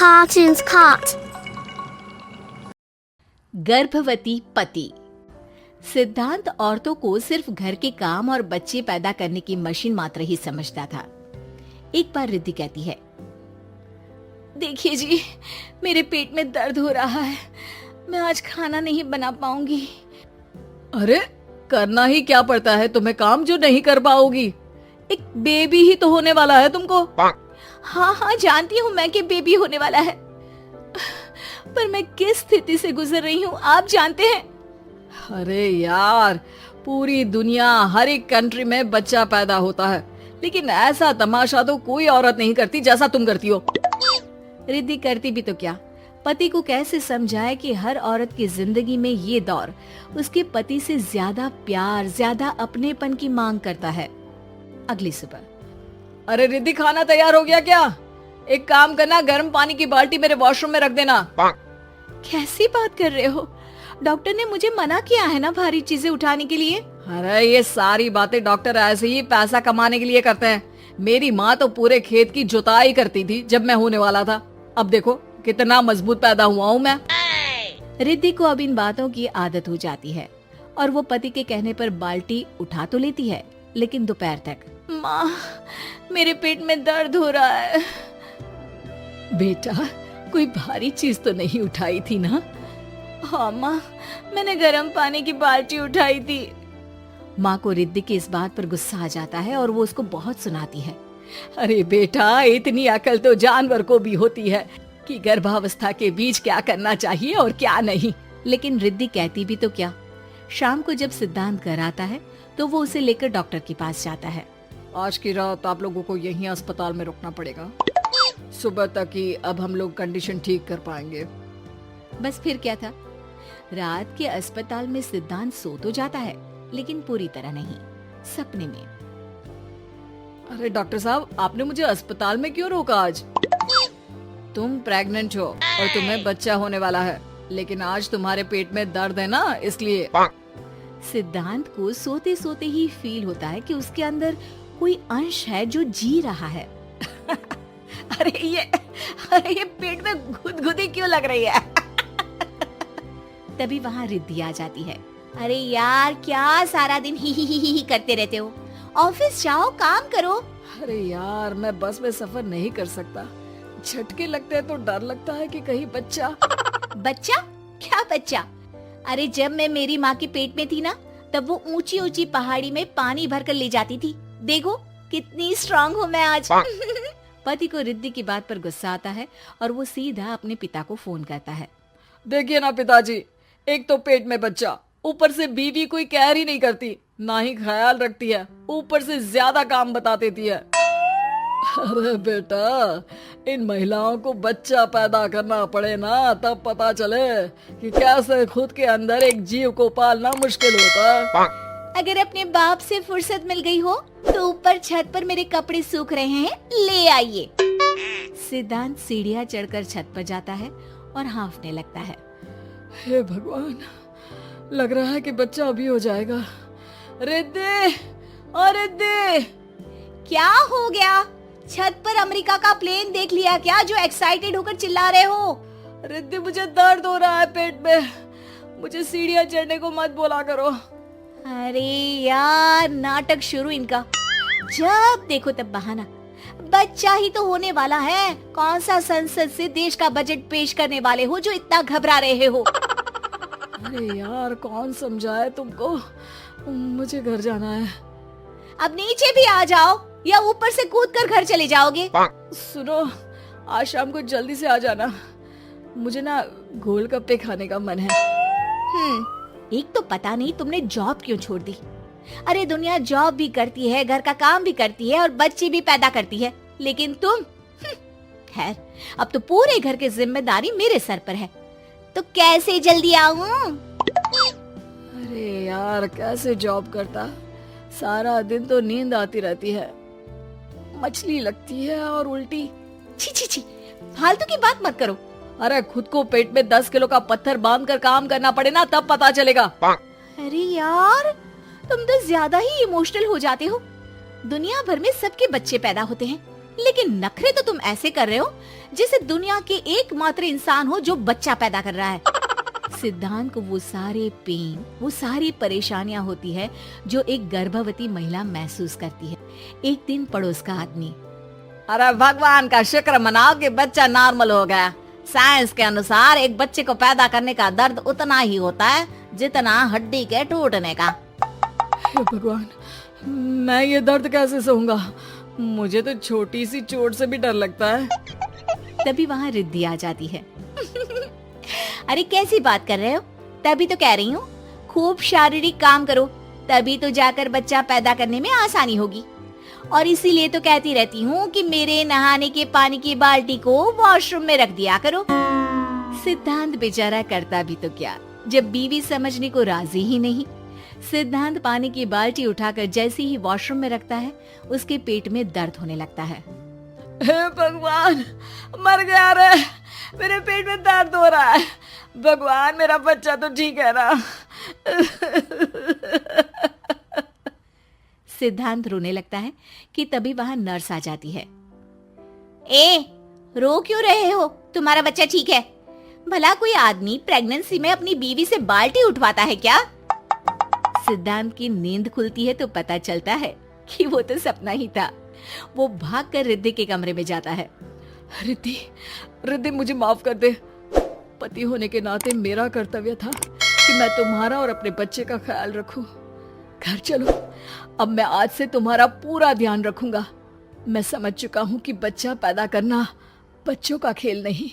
Cartoons Cut. गर्भवती पति। सिद्धांत औरतों को सिर्फ घर के काम और बच्चे पैदा करने की मशीन मात्र ही समझता था। एक बार रिद्धि कहती है, देखिए जी, मेरे पेट में दर्द हो रहा है, मैं आज खाना नहीं बना पाऊंगी। अरे करना ही क्या पड़ता है तुम्हें काम जो नहीं कर पाओगी? एक बेबी ही तो होने वाला है तुमको। हाँ हाँ जानती हूँ मैं कि बेबी होने वाला है, पर मैं किस स्थिति से गुजर रही हूँ आप जानते हैं। अरे यार, पूरी दुनिया हर एक कंट्री में बच्चा पैदा होता है, लेकिन ऐसा तमाशा तो कोई औरत नहीं करती जैसा तुम करती हो। रिद्धि करती भी तो क्या, पति को कैसे समझाए कि हर औरत की जिंदगी में ये दौर उसके पति से ज्यादा प्यार, ज्यादा अपनेपन की मांग करता है। अगली सुबह, अरे रिद्धि, खाना तैयार हो गया क्या? एक काम करना, गर्म पानी की बाल्टी मेरे वॉशरूम में रख देना। कैसी बात कर रहे हो? डॉक्टर ने मुझे मना किया है ना भारी चीजें उठाने के लिए। अरे ये सारी बातें डॉक्टर ऐसे ही पैसा कमाने के लिए करते हैं। मेरी माँ तो पूरे खेत की जुताई करती थी जब मैं होने वाला था। अब देखो कितना मजबूत पैदा हुआ हूँ मैं। रिद्धि को अब इन बातों की आदत हो जाती है और वो पति के कहने पर बाल्टी उठा तो लेती है, लेकिन दोपहर तक। माँ, मेरे पेट में दर्द हो रहा है। बेटा, कोई भारी चीज तो नहीं उठाई थी ना? हाँ माँ, मैंने गर्म पानी की बाल्टी उठाई थी। माँ को रिद्धि की इस बात पर गुस्सा आ जाता है और वो उसको बहुत सुनाती है। अरे बेटा, इतनी अकल तो जानवर को भी होती है कि गर्भावस्था के बीच क्या करना चाहिए और क्या नहीं। लेकिन रिद्धि कहती भी तो क्या। शाम को जब सिद्धांत घर आता है तो वो उसे लेकर डॉक्टर के पास जाता है। आज की रात आप लोगों को यहीं अस्पताल में रुकना पड़ेगा। सुबह तक ही अब हम लोग कंडीशन ठीक कर पाएंगे। बस फिर क्या था, रात के अस्पताल में सिद्धांत सो तो जाता है, लेकिन पूरी तरह नहीं, सपने में। अरे डॉक्टर साहब, आपने मुझे अस्पताल में क्यों रोका आज? तुम प्रेग्नेंट हो और तुम्हें बच्चा होने वाला है, लेकिन आज तुम्हारे पेट में दर्द है ना, इसलिए। सिद्धांत को सोते सोते ही फील होता है कि उसके अंदर कोई अंश है जो जी रहा है। अरे ये पेट में गुदगुदी क्यों लग रही है? तभी वहाँ रिद्धि आ जाती है। अरे यार, क्या सारा दिन ही करते रहते हो? ऑफिस जाओ, काम करो। अरे यार, मैं बस में सफर नहीं कर सकता। झटके लगते हैं तो डर लगता है कि कहीं बच्चा। बच्चा? क्या बच्चा? अरे जब मैं मेरी माँ के पेट में थी ना, तब वो ऊंची ऊंची पहाड़ी में पानी भरकर ले जाती थी। देखो कितनी स्ट्रांग हूँ मैं आज। पति को रिद्धि की बात पर गुस्सा आता है और वो सीधा अपने पिता को फोन करता है। देखिए ना पिताजी, एक तो पेट में बच्चा, ऊपर से बीवी कोई केयर ही नहीं करती, ना ही ख्याल रखती है, ऊपर से ज्यादा काम बता देती है। अरे बेटा, इन महिलाओं को बच्चा पैदा करना पड़े ना, तब पता चले कि कैसे खुद के अंदर एक जीव को पालना मुश्किल होता है। अगर अपने बाप से फुर्सत मिल गई हो तो ऊपर छत पर मेरे कपड़े सूख रहे हैं, ले आइए। सिद्धांत सीढ़ियां चढ़कर छत पर जाता है और हांफने लगता है। हे भगवान, लग रहा है कि बच्चा अभी हो जाएगा। रिद्धि, ओ रिद्धि! क्या हो गया? छत पर अमेरिका का प्लेन देख लिया क्या जो एक्साइटेड होकर चिल्ला रहे हो? रिद्धि, मुझे दर्द हो रहा है पेट में, मुझे सीढ़ियां चढ़ने को मत बोला करो। अरे यार, नाटक शुरू इनका। जब देखो तब बहाना। बच्चा ही तो होने वाला है, कौन सा संसद से देश का बजट पेश करने वाले हो जो इतना घबरा रहे हो? अरे यार, कौन समझाए तुमको, मुझे घर जाना है। अब नीचे भी आ जाओ या ऊपर से कूदकर घर चले जाओगे? सुनो, आज शाम को जल्दी से आ जाना, मुझे ना गोलगप्पे खाने का मन है। एक तो पता नहीं तुमने जॉब क्यों छोड़ दी। अरे दुनिया जॉब भी करती है, घर का काम भी करती है और बच्चे भी पैदा करती है, लेकिन तुम खैर, अब तो पूरे घर की जिम्मेदारी मेरे सर पर है, तो कैसे जल्दी आऊं? अरे यार, कैसे जॉब करता, सारा दिन तो नींद आती रहती है, मछली लगती है और उल्टी। छी छी छी, फालतू की बात मत करो। अरे खुद को पेट में 10 किलो का पत्थर बांधकर काम करना पड़े ना, तब पता चलेगा। अरे यार, तुम तो ज्यादा ही इमोशनल हो जाते हो। दुनिया भर में सबके बच्चे पैदा होते हैं, लेकिन नखरे तो तुम ऐसे कर रहे हो जैसे दुनिया के एकमात्र इंसान हो जो बच्चा पैदा कर रहा है। सिद्धांत को वो सारे पेन, वो सारी परेशानियां होती है जो एक गर्भवती महिला महसूस करती है। एक दिन पड़ोस का आदमी, अरे भगवान का शुक्र मनाओ कि बच्चा नॉर्मल हो गया। साइंस के अनुसार एक बच्चे को पैदा करने का दर्द उतना ही होता है जितना हड्डी के टूटने का। हे भगवान, मैं ये दर्द कैसे सहूंगा? मुझे तो छोटी सी चोट से भी डर लगता है। तभी वहाँ रिद्धि आ जाती है। अरे कैसी बात कर रहे हो? तभी तो कह रही हूँ, खूब शारीरिक काम करो, तभी तो जाकर बच्चा पैदा करने में आसानी होगी। और इसीलिए तो कहती रहती हूँ कि मेरे नहाने के पानी की बाल्टी को वॉशरूम में रख दिया करो। सिद्धांत बेचारा करता भी तो क्या, जब बीवी समझने को राजी ही नहीं। सिद्धांत पानी की बाल्टी उठाकर जैसे ही वॉशरूम में रखता है, उसके पेट में दर्द होने लगता है। हे भगवान, मर गया रे, मेरे पेट में दर्द हो रहा है। भगवान, मेरा बच्चा तो ठीक है ना? सिद्धांत रोने लगता है कि तभी वहां नर्स आ जाती है। ए, रो क्यों रहे हो? तुम्हारा बच्चा ठीक है। भला कोई आदमी प्रेगनेंसी में अपनी बीवी से बाल्टी उठवाता है क्या? सिद्धांत की नींद खुलती है तो पता चलता है कि वो तो सपना ही था। वो भागकर रिद्धि के कमरे में जाता है। रिद्धि, रिद्धि मुझे माफ कर दे। पति होने के नाते मेरा कर्तव्य था कि मैं तुम्हारा और अपने बच्चे का ख्याल रखूं। घर चलो, अब मैं आज से तुम्हारा पूरा ध्यान रखूंगा। मैं समझ चुका हूं कि बच्चा पैदा करना बच्चों का खेल नहीं।